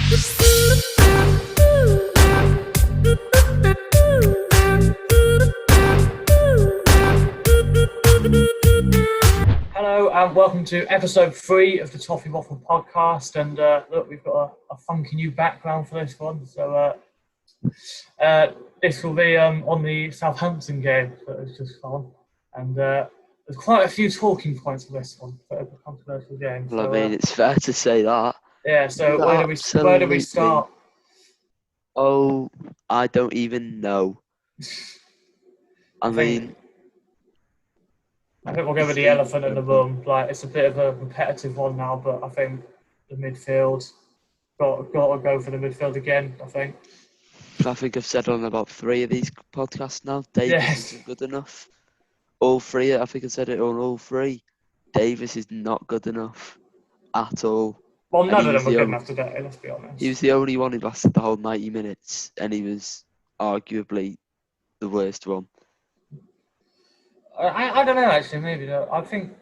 Hello and welcome to episode 3 of the Toffee Waffle podcast. And look, we've got a funky new background for this one. So this will be on the Southampton game that was just on. And there's quite a few talking points for this one, for a controversial game. Well, I mean, it's fair to say that. Yeah, so where do we start? Oh, I don't even know. I think we'll go with the elephant in the room. Like, it's a bit of a repetitive one now, but I think the midfield got to go for the midfield again. I think I've said on about 3 of these podcasts now. Davis isn't good enough. All 3. I think I said it on all 3. Davis is not good enough at all. Well, none of them were good enough today. Let's be honest. He was the only one who lasted the whole 90 minutes, and he was arguably the worst one. I don't know, actually, maybe. No. I think...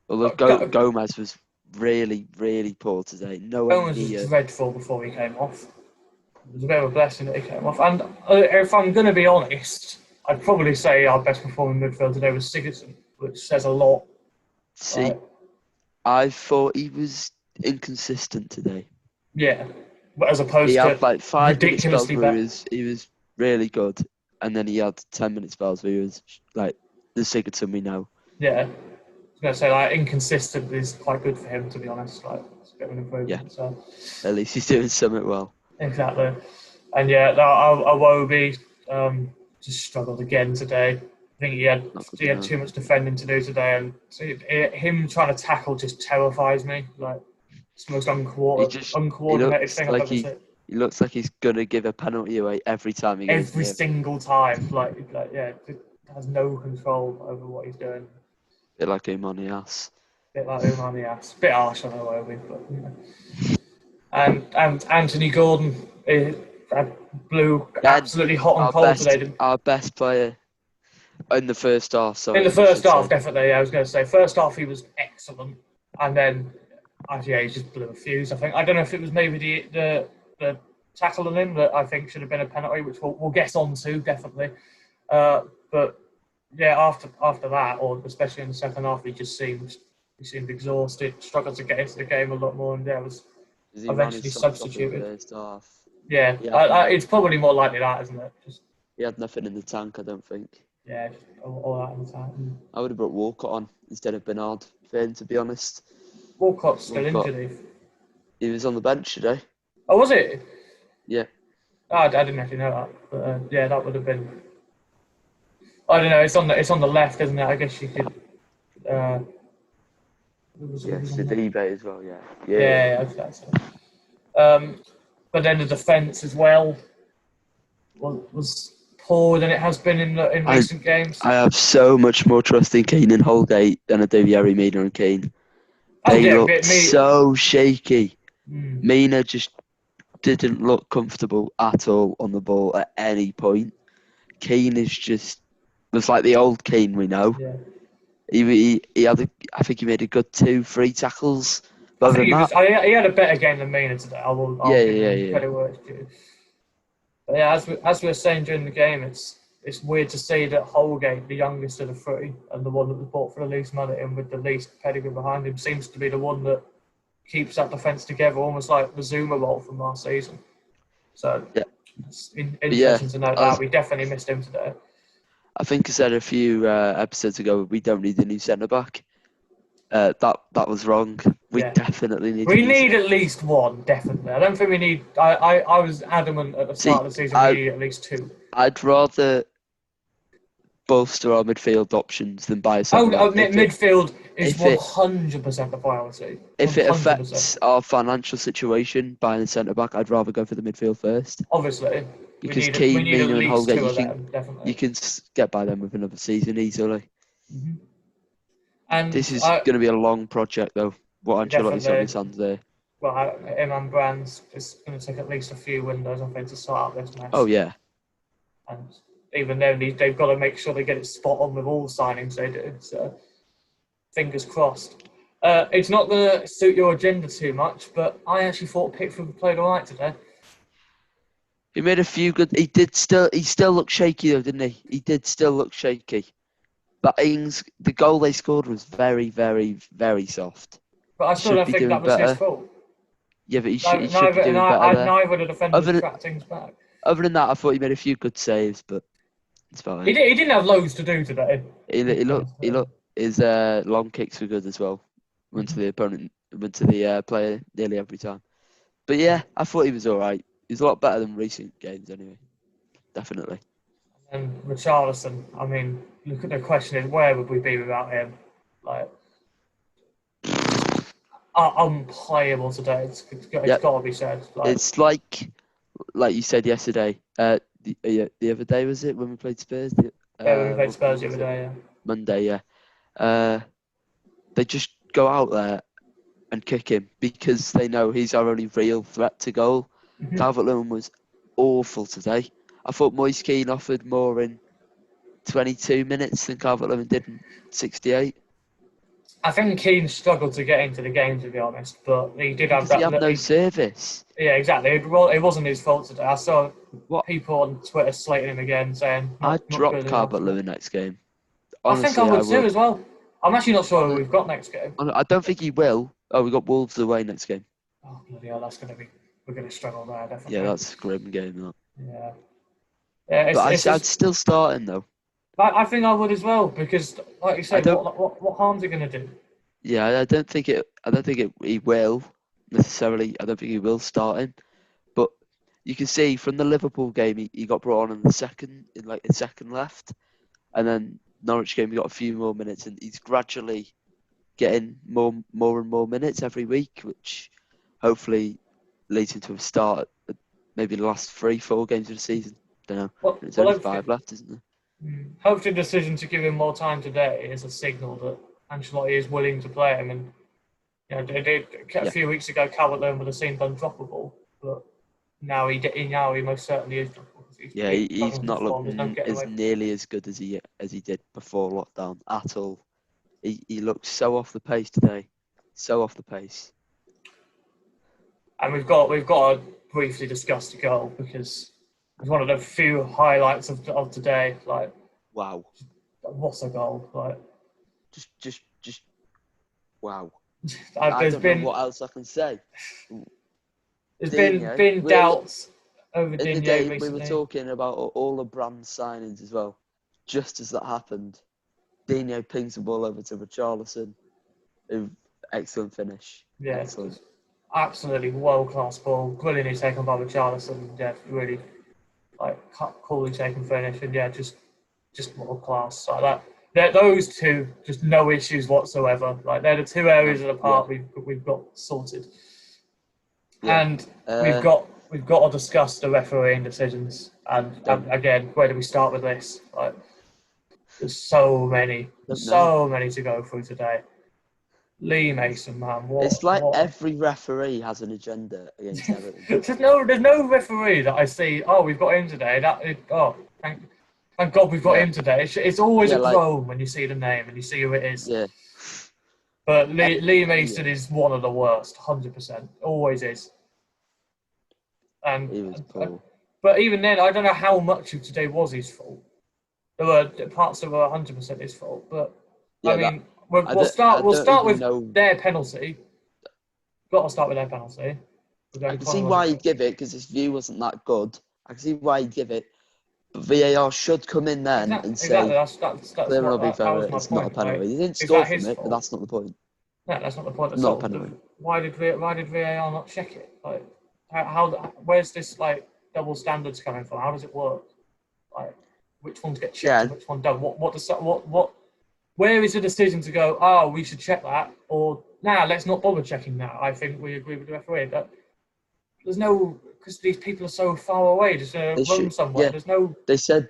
Although Gomez was really, really poor today. Gomez was dreadful before he came off. It was a bit of a blessing that he came off. And if I'm going to be honest, I'd probably say our best performing midfield today was Sigurdsson, which says a lot. See, I thought he was inconsistent today. Yeah, but as opposed to had like 5 minute spells ridiculously where he was really good, and then he had 10-minute spells where he was like the Sigurdsson we know. Yeah, I was going to say, like, inconsistent is quite good for him, to be honest. Like, it's a bit of an improvement. Yeah. So. At least he's doing something well. Exactly. And yeah, Iwobi just struggled again today. I think he had too much defending to do today, and him trying to tackle just terrifies me. Like, it's the most uncoordinated thing I've ever seen. He looks like he's gonna give a penalty away every time he goes. Every single time, like yeah, has no control over what he's doing. Bit like Umanias. Bit harsh on Iwobi, but you know. And Anthony Gordon blew absolutely hot and cold today. Our best player in the first half. Sorry, in the first half, definitely. Yeah, I was going to say first half he was excellent, and then he just blew a fuse. I think I don't know if it was maybe the tackle on him that I think should have been a penalty, which we'll get on to definitely. But yeah, after that, or especially in the second half, he seemed exhausted, struggled to get into the game a lot more, and was eventually substituted. Yeah, it's probably more likely that, isn't it? He had nothing in the tank, I don't think. Yeah, just all that in the tank. I would have brought Walcott on instead of Bernard, to be honest. Walcott's still injured. He was on the bench today. Oh, was it? Yeah. Oh, I didn't actually know that, but yeah, that would have been. I don't know. It's on the left, isn't it? I guess you could. Sidibe as well. Yeah. Yeah, that's it. But then the defence as well was poorer than it has been in recent games. I have so much more trust in Keane and Holgate than I do Yerry Mina and Keane. They looked so shaky. Mina just didn't look comfortable at all on the ball at any point. Keane was like the old Keane we know. Yeah. He had I think he made a good 2-3 tackles. I think he had a better game than Mina today. I'll give him credit where it's due. But yeah, as we were saying during the game, it's weird to see that Holgate, the youngest of the 3, and the one that was bought for the least money and with the least pedigree behind him, seems to be the one that keeps that defence together, almost like the Zuma role from last season. So it's interesting to note that. We definitely missed him today. I think I said a few episodes ago we don't need a new centre-back. That was wrong. We definitely need. We need at least one, definitely. I don't think we need. I was adamant at the start of the season we need at least 2. I'd rather bolster our midfield options than buy a centre-back. Midfield is 100% the priority. If it affects our financial situation, buying a centre-back, I'd rather go for the midfield first. Obviously. Because Keane, Mina and Holgate, you can get by them with another season easily. Mm-hmm. And this is going to be a long project, though. What Ancelotti's on his hands there. Well, him and Brands, it's going to take at least a few windows, I think, to sort out this mess. Oh, yeah. And even then, they've got to make sure they get it spot on with all signings they do. So, fingers crossed. It's not going to suit your agenda too much, but I actually thought Pickford played all right today. He made a few good. He still looked shaky though, didn't he? He did still look shaky. But the goal they scored was very, very, very soft. But I still Should don't be think doing that was his better. fault. Yeah, but he should be doing better there. Neither of the defenders Other than, tracked things back. other than that, I thought he made a few good saves, but it's fine. He didn't have loads to do today. He looked. His long kicks were good as well. Went to the opponent, went to the player nearly every time. But yeah, I thought he was all right. He's a lot better than recent games anyway. Definitely. And Richarlison, I mean, look at the question is, where would we be without him? Like, unplayable today. It's got to be said. It's like you said yesterday. The other day was it when we played Spurs? When we played Spurs the other day, yeah. Monday, yeah. They just go out there and kick him because they know he's our only real threat to goal. Mm-hmm. Calvert-Lewin was awful today. I thought Moise Keane offered more in 22 minutes than Calvert-Lewin did in 68. I think Keane struggled to get into the game, to be honest, but he did have that. He had no service. Yeah, exactly. It wasn't his fault today. I saw people on Twitter slating him again, saying I'd drop Calvert-Lewin next game. Honestly, I think I would too as well. I'm actually not sure who we've got next game. I don't think he will. Oh, we've got Wolves away next game. Oh, bloody hell, we're going to struggle there, definitely. Yeah, that's a grim game, that. Yeah. But I'd still start him, though. I think I would as well, because, like you said, what harm's it going to do? Yeah, I don't think he will necessarily. I don't think he will start him. But you can see from the Liverpool game, he got brought on in the second left, and then Norwich game he got a few more minutes, and he's gradually getting more and more minutes every week, which hopefully leads him to a start at maybe the last 3-4 games of the season. Don't know. There's only 5 left, isn't there? Hopefully, the decision to give him more time today is a signal that Ancelotti is willing to play him. And a few weeks ago, Calvert-Lewin would have seemed undroppable, but now he most certainly is droppable. He's not looking as nearly as good as he did before lockdown at all. He looked so off the pace today, so off the pace. And we've got to briefly discuss the goal because it's one of the few highlights of today. Like, wow, what a goal! Like, just wow. I don't know what else I can say. There's been doubts over Digne. In the game, we were talking about all the brand signings as well. Just as that happened, Digne pings the ball over to Richarlison. Excellent finish. Yeah, excellent. Absolutely world-class ball. Brilliantly taken by Richarlison. Yeah, really coolly taken finish. And yeah, just world-class. Like that. Those two, just no issues whatsoever. Like they're the two areas of the park we've got sorted. Yeah. And we've got to discuss the refereeing decisions. And again, where do we start with this? Like, there's so many to go through today. Lee Mason, man, it's like every referee has an agenda against Everton. There's no referee that I see. Oh, we've got him today. Thank God we've got him today. It's always a groan when you see the name and you see who it is. Yeah. But Lee Mason is one of the worst, 100%. Always is. And he was poor. But even then, I don't know how much of today was his fault. There were parts that were 100% his fault, but I mean. We'll start with their penalty. Got to start with their penalty. I can see why he'd give it because his view wasn't that good. I can see why he'd give it. But VAR should come in then and say, that's clear and it's not a penalty. He didn't score from it, but that's not the point. No, that's not the point. Not a penalty. Why did VAR not check it? Like, where's this double standards coming from? How does it work? Like, which ones get checked and which one don't? What? Where is the decision to go, oh, we should check that, or, let's not bother checking that? I think we agree with the referee. That there's no, because these people are so far away, just run somewhere. Yeah. There's no. They said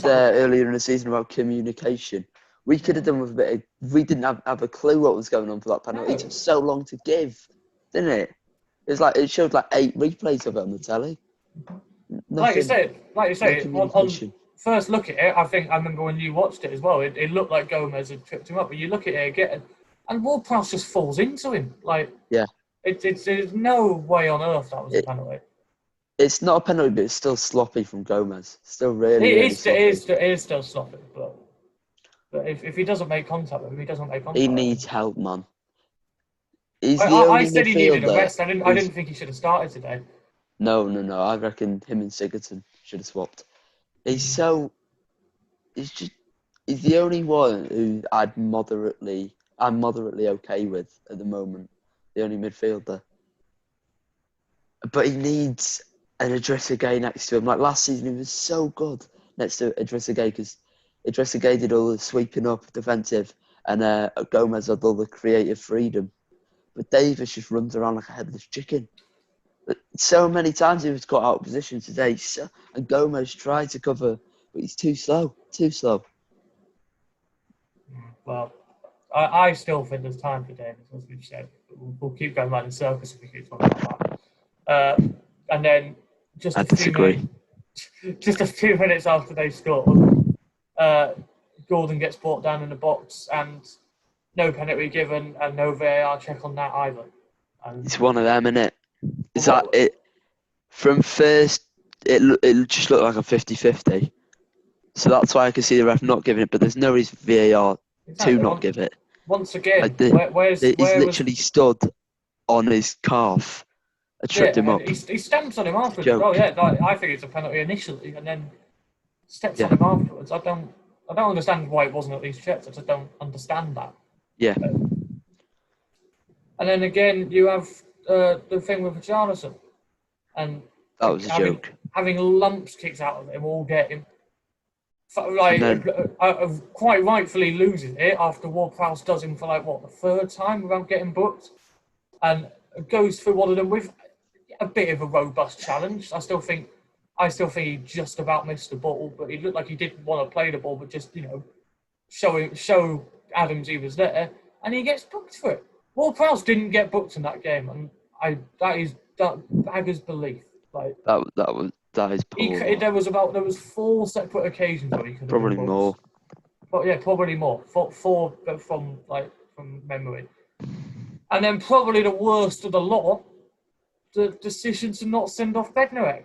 earlier in the season about communication. We could have done with a bit of, we didn't have a clue what was going on for that penalty. It took so long to give, didn't it? It's like, it showed 8 replays of it on the telly. Like you say, on first look at it, I remember when you watched it as well, it looked like Gomez had tripped him up. But you look at it again, and Ward-Prowse just falls into him. Like, Yeah. There's no way on earth that was a penalty. It's not a penalty, but it's still sloppy from Gomez. Still really, It really is, sloppy. it is still sloppy, but if he doesn't make contact with him, he doesn't make contact. He needs help, man. He's the I only said he needed a midfielder. rest. I didn't think he should have started today. No. I reckon him and Sigurdsson should have swapped. He's the only one who I'm moderately okay with at the moment. The only midfielder. But he needs an Idrissa Gueye next to him. Like last season, he was so good next to Idrissa Gueye because Idrissa Gueye did all the sweeping up defensive and Gomez had all the creative freedom. But Davis just runs around like a headless chicken. So many times he was caught out of position today. And Gomez tried to cover, but he's too slow. Well, I still think there's time for Davis, as we've said. We'll keep going around in circles if we keep talking about that. And then just a few minutes after they scored, Gordon gets brought down in the box and no penalty given and no VAR check on that either. And it's one of them, isn't it? Is that it? From first, it just looked like a 50-50. So that's why I can see the ref not giving it, but there's no reason for VAR to not give it. Once again, like he's literally stood on his calf and tripped him up. He stamps on him afterwards. Oh yeah, I think it's a penalty initially, and then steps on him afterwards. I don't understand why it wasn't at least checked. I just don't understand that. Yeah. And then again, you have the thing with Richarlison, and that was a joke. Having lumps kicked out of him, all getting quite rightfully loses it after Ward-Prowse does him for the third time without getting booked, and goes through one of them with a bit of a robust challenge. I still think he just about missed the ball, but he looked like he didn't want to play the ball, but just show Adams he was there, and he gets booked for it. Ward-Prowse didn't get booked in that game, and that beggars belief. Like that is poor. There was 4 separate occasions where he could have probably been more. But yeah, probably more. Four from memory, and then probably the worst of the lot, the decision to not send off Bednarek.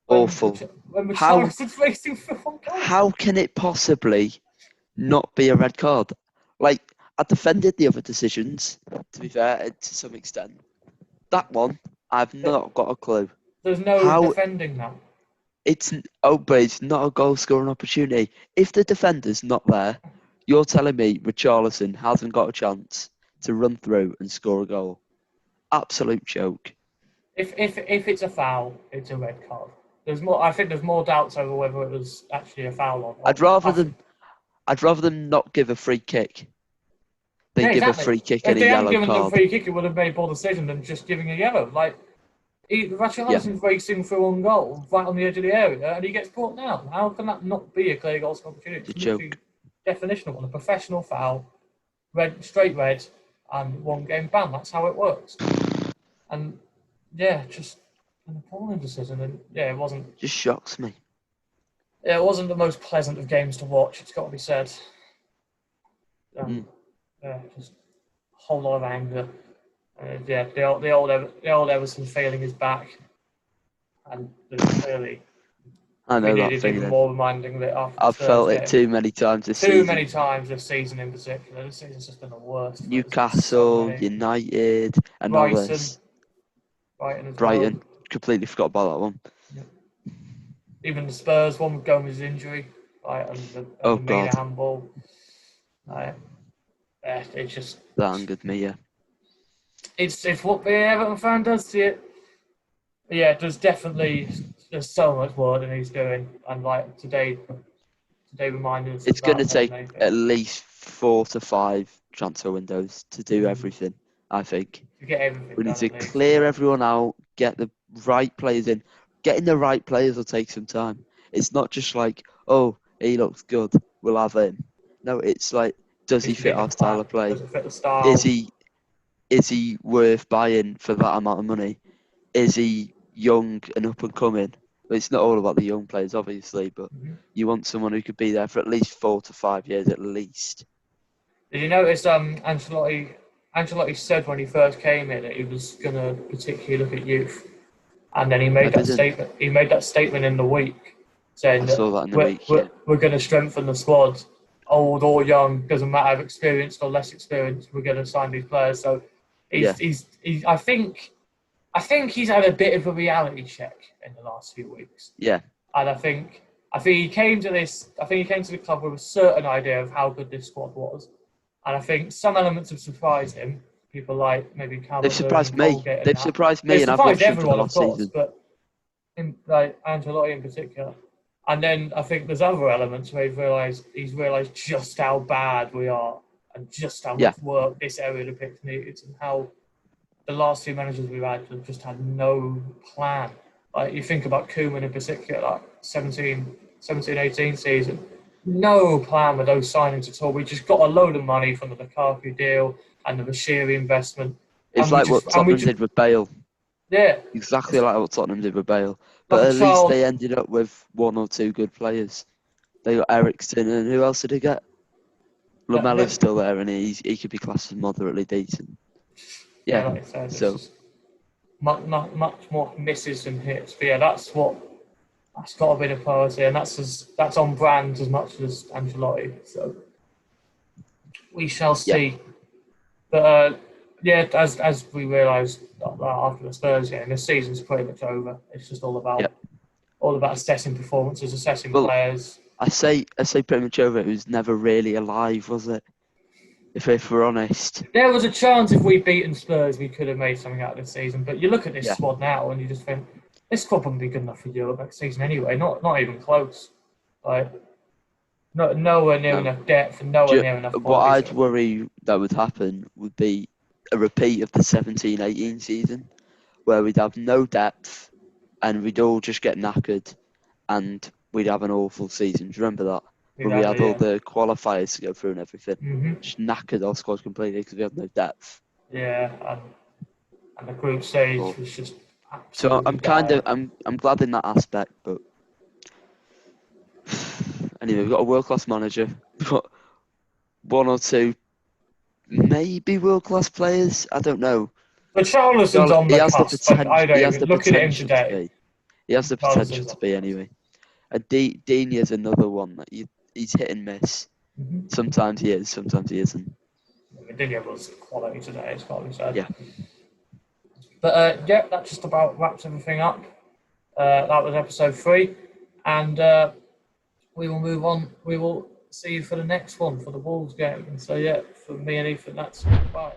Awful. When Richarlison's racing for one goal. How can it possibly not be a red card? Like, I defended the other decisions, to be fair, to some extent. That one, I've not got a clue. There's no defending that. But it's not a goal-scoring opportunity. If the defender's not there, you're telling me Richarlison hasn't got a chance to run through and score a goal. Absolute joke. If it's a foul, it's a red card. I think there's more doubts over whether it was actually a foul or not. I'd rather them not give a free kick than give a free kick and a yellow card. If they hadn't given the free kick, it would have made more decision than just giving a yellow. Like, Richarlison's racing through on goal, right on the edge of the area, and he gets brought down. How can that not be a clear goal opportunity? It's a joke. Definition of one, a professional foul, straight red, and 1 game ban. That's how it works. And yeah, just an appalling decision. And yeah, it wasn't. Just shocks me. Yeah, it wasn't the most pleasant of games to watch. It's got to be said. Yeah, just a whole lot of anger. Yeah, the old Everton feeling is back, and there's clearly. I know that feeling. Even more reminding that after I've felt it too many times this season. Too many times this season in particular. This season's just been the worst. Newcastle, United, and Brighton. all this. Brighton. Completely forgot about that one. Yeah. Even the Spurs one with Gomez's injury, and the Mina handball. It's just that angered me. Yeah. It's what the Everton fan does to it. Yeah, there's so much more than he's doing, and today reminded us. It's going to take at least 4 to 5 transfer windows to do everything. I think to get everything. We need to clear everyone out, get the right players in. Getting the right players will take some time. It's not just like, oh, he looks good, we'll have him. No, it's like, does he fit our style of play? Does it fit the style? Is he worth buying for that amount of money? Is he young and up and coming? It's not all about the young players, obviously, but you want someone who could be there for at least 4 to 5 years at least. Did you notice Ancelotti said when he first came in that he was going to particularly look at youth, and then he made that statement. He made that statement in the week, saying that we're going to strengthen the squad, old or young, doesn't matter, experienced or less experienced. We're going to sign these players. So I think he's had a bit of a reality check in the last few weeks. Yeah, and I think he came to this. I think he came to the club with a certain idea of how good this squad was. And I think some elements have surprised him. People like maybe Calvert. They've surprised me. They've surprised me, and I've watched everyone, of course, season. But like Ancelotti in particular. And then I think there's other elements where he's realised just how bad we are and just how much work this area of the pitch needs, and how the last two managers we've had have just had no plan. Like you think about Koeman in particular, like 17-18 season. No plan with those signings at all. We just got a load of money from the Lukaku deal and the Bashiri investment. It's like what Tottenham did with Bale. Yeah. Exactly like what Tottenham did with Bale. But at least they ended up with one or two good players. They got Eriksen, and who else did they get? Lamella's still there, and he could be classed as moderately decent. Yeah, like I said, so much more misses than hits. But yeah, that's got to be the priority, and that's on brand as much as Ancelotti. So we shall see. But as we realised after the Spurs game, the season's pretty much over. It's just all about assessing performances, assessing players. I say pretty much over. It was never really alive, was it? If we're honest, there was a chance if we'd beaten Spurs, we could have made something out of this season. But you look at this squad now, and you just think, this squad wouldn't be good enough for Europe next season anyway. Not even close. Like, nowhere near enough depth and nowhere near enough quality. What I'd worry that would happen would be a repeat of the 17-18 season, where we'd have no depth and we'd all just get knackered and we'd have an awful season. Do you remember that? When we had all the qualifiers to go through and everything. Mm-hmm. Just knackered our squad completely because we had no depth. Yeah, and the group stage was just... So I'm glad in that aspect, but anyway, we've got a world-class manager. We've got one or two maybe world-class players. I don't know. But Charlison's on the cusp. He has the potential to be. He has the potential to be anyway. And Dini's another one that he's hit and miss. Mm-hmm. Sometimes he is, sometimes he isn't. Dini was quality today, it's got to be said. Yeah. But that just about wraps everything up. That was episode 3. And we will move on. We will see you for the next one, for the Wolves game. And so, for me and Ethan, that's goodbye.